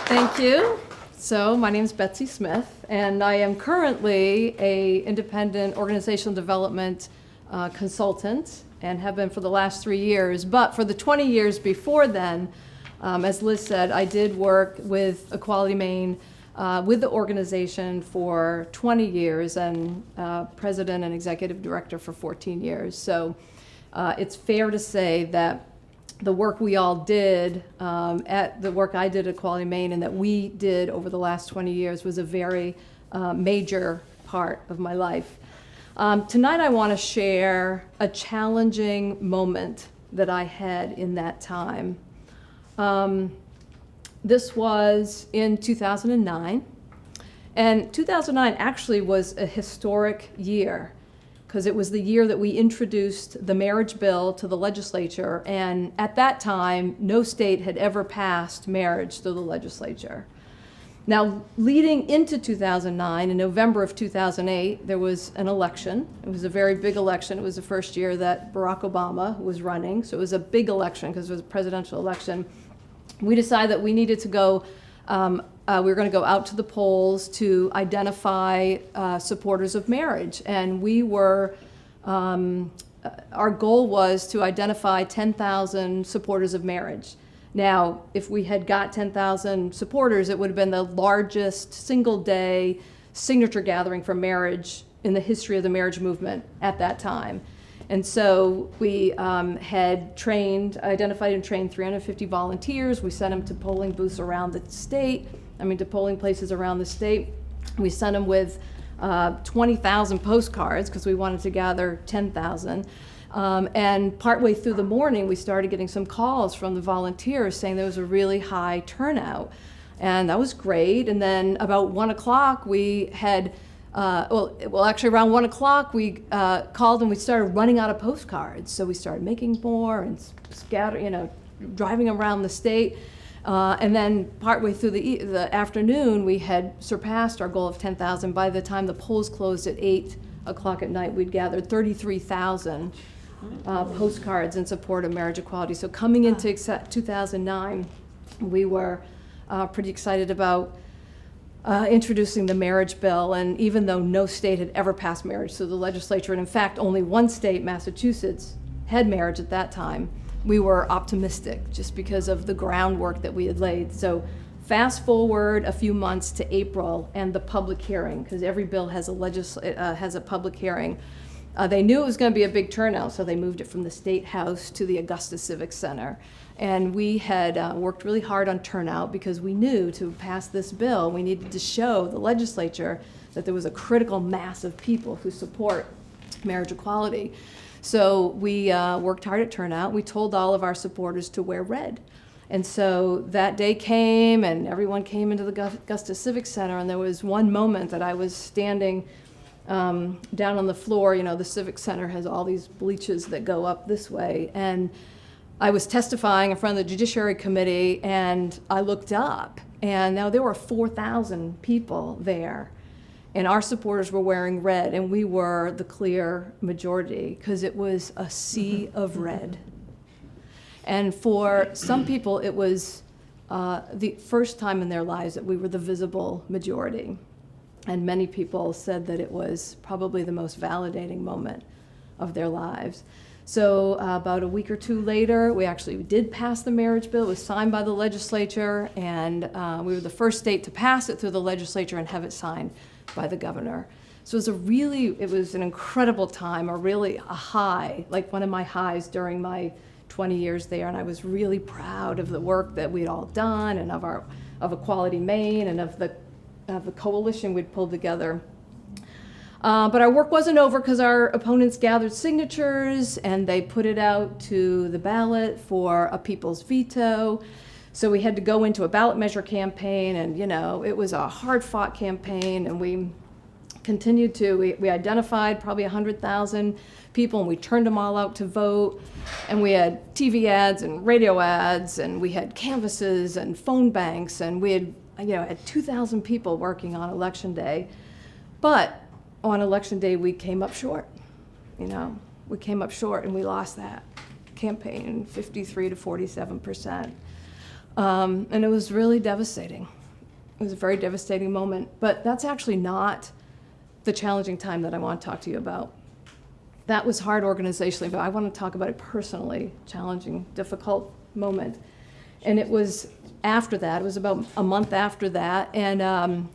Thank you. So my name is Betsy Smith, and I am currently an independent organizational development consultant and have been for the last 3 years. But for the 20 years before then, as Liz said, I did work with Equality Maine with the organization for 20 years and president and executive director for 14 years. So it's fair to say that the work we all did, the work I did at Equality Maine and that we did over the last 20 years was a very major part of my life. Tonight I want to share a challenging moment that I had in that time. This was in 2009, and 2009 actually was a historic year because it was the year that we introduced the marriage bill to the legislature, and at that time, no state had ever passed marriage through the legislature. Now, leading into 2009, in November of 2008, there was an election. It was a very big election. It was the first year that Barack Obama was running, so it was a big election because it was a presidential election. We decided that we needed to go, we were going to go out to the polls to identify supporters of marriage. And we were, our goal was to identify 10,000 supporters of marriage. Now, if we had got 10,000 supporters, it would have been the largest single-day signature gathering for marriage in the history of the marriage movement at that time. And so we had identified and trained 350 volunteers. We sent them to polling booths around the state, to polling places around the state. We sent them with 20,000 postcards because we wanted to gather 10,000. And partway through the morning, we started getting some calls from the volunteers saying there was a really high turnout. And that was great. And then about 1 o'clock, we had actually around 1 o'clock, we called and we started running out of postcards. So we started making more and driving around the state. And then partway through the afternoon, we had surpassed our goal of 10,000. By the time the polls closed at 8 o'clock at night, we'd gathered 33,000 postcards in support of marriage equality. So coming into 2009, we were pretty excited about introducing the marriage bill, and even though no state had ever passed marriage through the legislature, and in fact only one state, Massachusetts, had marriage at that time, we were optimistic just because of the groundwork that we had laid. So fast forward a few months to April and the public hearing, because every bill has a public hearing. They knew it was going to be a big turnout, so they moved it from the State House to the Augusta Civic Center. And we had worked really hard on turnout because we knew to pass this bill, we needed to show the legislature that there was a critical mass of people who support marriage equality. So we worked hard at turnout. We told all of our supporters to wear red. And so that day came, and everyone came into the Augusta Civic Center, and there was one moment that I was standing down on the floor. The Civic Center has all these bleachers that go up this way, and I was testifying in front of the Judiciary Committee, and I looked up, and now there were 4,000 people there, and our supporters were wearing red, and we were the clear majority because it was a sea of red. And for some people, it was the first time in their lives that we were the visible majority. And many people said that it was probably the most validating moment of their lives. So about a week or two later, we actually did pass the marriage bill. It was signed by the legislature, and we were the first state to pass it through the legislature and have it signed by the governor. So it was an incredible time, a high, like one of my highs during my 20 years there, and I was really proud of the work that we'd all done and of Equality Maine and of the coalition we'd pulled together. But our work wasn't over because our opponents gathered signatures and they put it out to the ballot for a people's veto. So we had to go into a ballot measure campaign, and it was a hard-fought campaign, and we continued to, we identified probably 100,000 people, and we turned them all out to vote, and we had TV ads and radio ads, and we had canvases and phone banks, and we had, had 2,000 people working on Election Day. But on Election Day, we came up short. We came up short, and we lost that campaign 53 to 47%. And it was really devastating. It was a very devastating moment, but that's actually not the challenging time that I want to talk to you about. That was hard organizationally, but I want to talk about it personally, challenging, difficult moment. And it was after that, it was about a month after that, and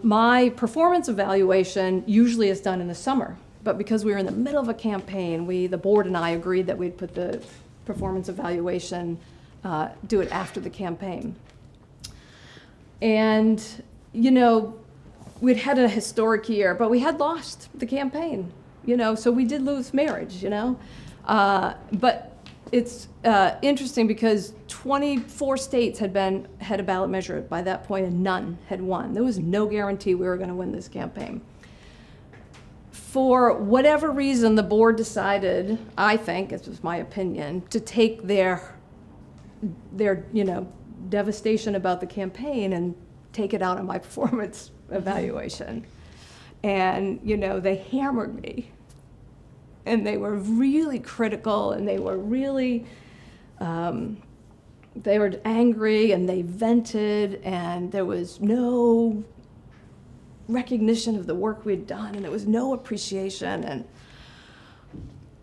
my performance evaluation usually is done in the summer, but because we were in the middle of a campaign, the board and I agreed that we'd put the performance evaluation, do it after the campaign. And, you know, we'd had a historic year, but we had lost the campaign, you know, so we did lose marriage, you know. But it's interesting because 24 states had a ballot measure by that point, and none had won. There was no guarantee we were going to win this campaign. For whatever reason, the board decided, I think, this was my opinion, to take their you know, devastation about the campaign and take it out on my performance evaluation. And, you know, they hammered me. And they were really critical, and they were really, they were angry, and they vented, and there was no recognition of the work we'd done, and there was no appreciation. And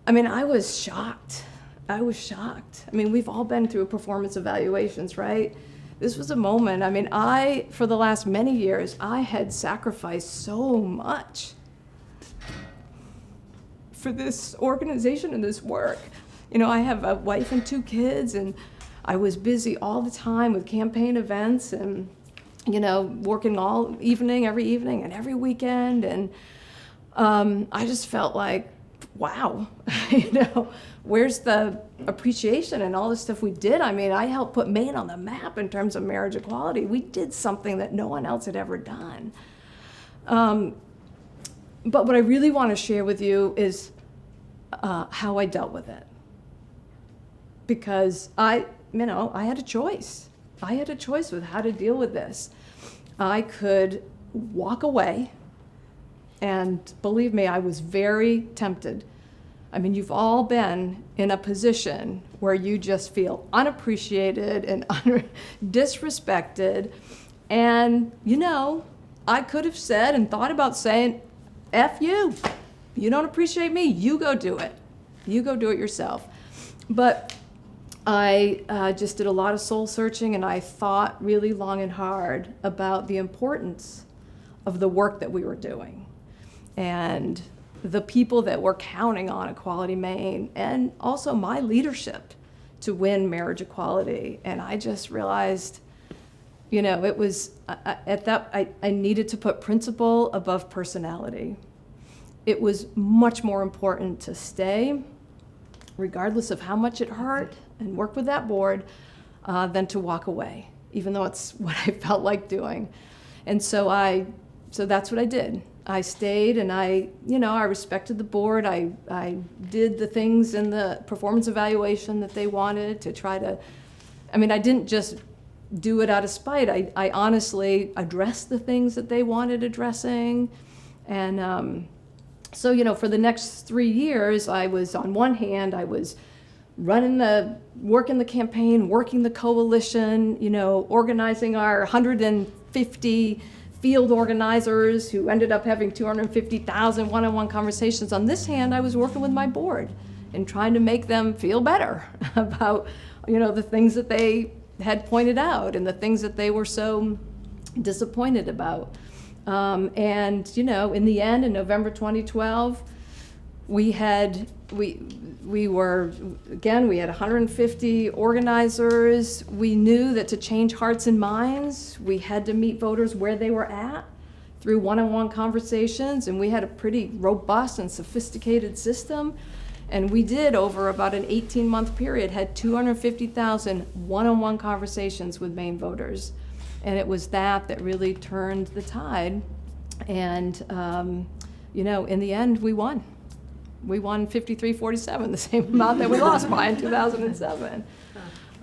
I mean, I was shocked. I was shocked. I mean, we've all been through performance evaluations, right? This was a moment. I mean, for the last many years, I had sacrificed so much for this organization and this work. You know, I have a wife and 2 kids, and I was busy all the time with campaign events and, you know, working all evening, every evening and every weekend. And I just felt like, wow, you know, where's the appreciation and all the stuff we did? I mean, I helped put Maine on the map in terms of marriage equality. We did something that no one else had ever done. But what I really want to share with you is how I dealt with it. Because I had a choice. I had a choice with how to deal with this. I could walk away, and believe me, I was very tempted. I mean, you've all been in a position where you just feel unappreciated and disrespected. And, you know, I could have said and thought about saying, F you. You don't appreciate me, you go do it. You go do it yourself. But I just did a lot of soul searching, and I thought really long and hard about the importance of the work that we were doing and the people that were counting on Equality Maine, and also my leadership to win marriage equality. And I just realized, you know, it was I needed to put principle above personality. It was much more important to stay, regardless of how much it hurt, and work with that board, than to walk away, even though it's what I felt like doing. And so that's what I did. I stayed, and I respected the board. I did the things in the performance evaluation that they wanted to try to, I mean, I didn't just do it out of spite. I honestly addressed the things that they wanted addressing. And so, you know, for the next 3 years, I was, on one hand, I was working the campaign, working the coalition, you know, organizing our 150 field organizers who ended up having 250,000 one-on-one conversations. On this hand, I was working with my board and trying to make them feel better about, you know, the things that they had pointed out and the things that they were so disappointed about. And, you know, in the end, in November 2012, we had 150 organizers. We knew that to change hearts and minds, we had to meet voters where they were at through one-on-one conversations, and we had a pretty robust and sophisticated system. And we did, over about an 18-month period, had 250,000 one-on-one conversations with Maine voters. And it was that really turned the tide. And, you know, in the end, we won. We won 53-47, the same amount that we lost by in 2007.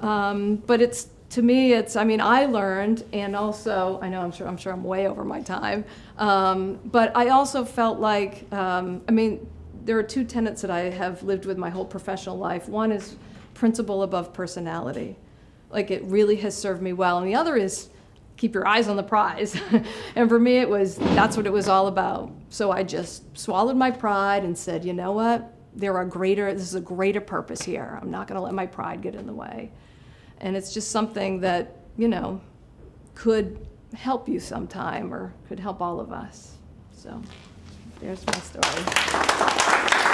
But to me, I mean, I learned, and also, I'm sure I'm way over my time, but I also felt like, I mean, there are 2 tenets that I have lived with my whole professional life. One is principle above personality. Like, it really has served me well. And the other is keep your eyes on the prize. And for me, that's what it was all about. So I just swallowed my pride and said, you know what? This is a greater purpose here. I'm not going to let my pride get in the way. And it's just something that, could help you sometime or could help all of us. So there's my story.